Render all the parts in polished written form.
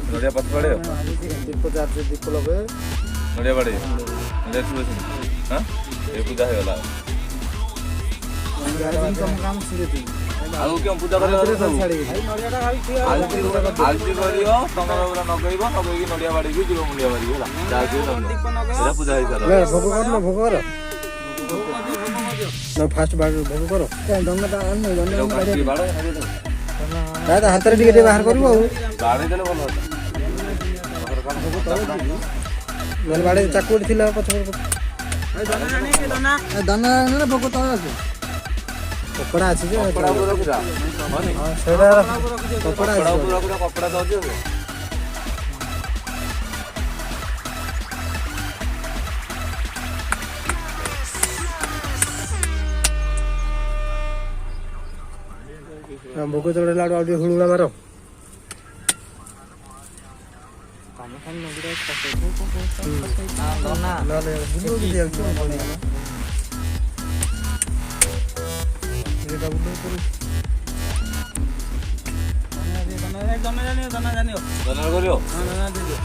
नड़िया पथ पड़े दीप चार्ज दीप लगे नड़िया पड़े नड़िया छुए हाँ ये पूजा है वाला कम काम सीधे आगु क्यों पूजा करे सब आलती करियो तमरा पूरा नगइबो नगइकी नड़िया बाड़ी की जीव मुंडिया बाड़ी होला जाके एला पूजा है सारा भोग कर ना फास्ट बाड़ भोग करो दंगा अन्य दादा हाथ रे टिके बाहर करबो बाड़ी देले भलो नल बाड़े चाकुड़ी थिला पछ दाना दाना भोग तो আছে कपड़ा আছে যে कपड़ा पूरा पूरा माने हां सेरा कपड़ा पूरा पूरा कपड़ा दो जे भोग चढ़े लाडू आउडी हुळुला मारो काम खान नगरे पसे हां दोना लाले बुलु दिया क्यों बोली ये का बुलु करू दोना जानियो दोना करियो हां दोना दियो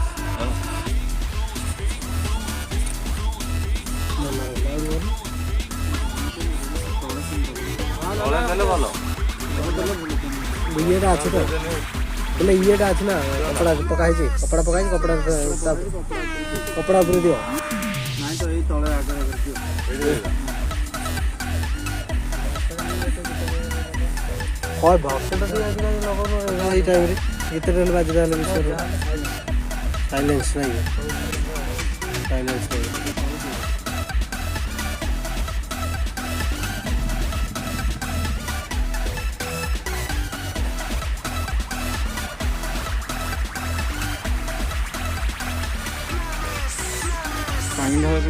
ओले देले भलो इएटा আছে তো বলে ইয়েটা আছে না কপড়া পকাইছে কপড়া কপড়া উপরে দিও নাই তো এই তলে আগে দিও কয় বক্সটা দিয়ে আজকে লাগানো এই টাইমে ভিতরে বাজে গেল বিষয় সাইলেন্স নাই Find her.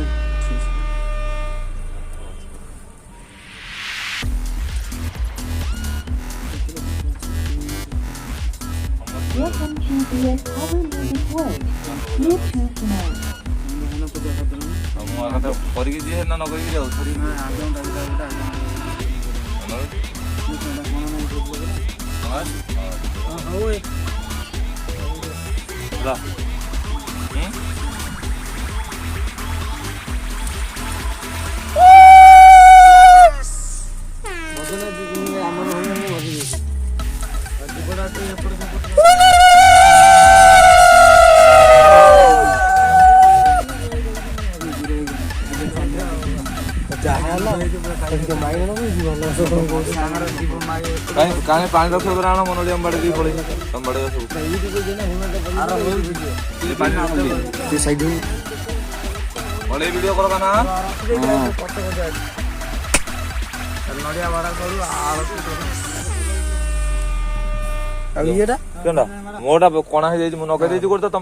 Welcome to the Cover Music World. Bluetooth mode. हम आका तो करगी जे ना न करगी जाऊ थोड़ी ना आगे हां ओए ला काहे पानी रख राणा मनोली अंबाड़ी दी पड़ी अंबाड़ी सब ये पानी ये साइड वाले वीडियो करो ना नडिया वाला करू आरती करू अब येटा केंडा मोटा कोणा हे जाई मु नकै देई करतो